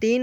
3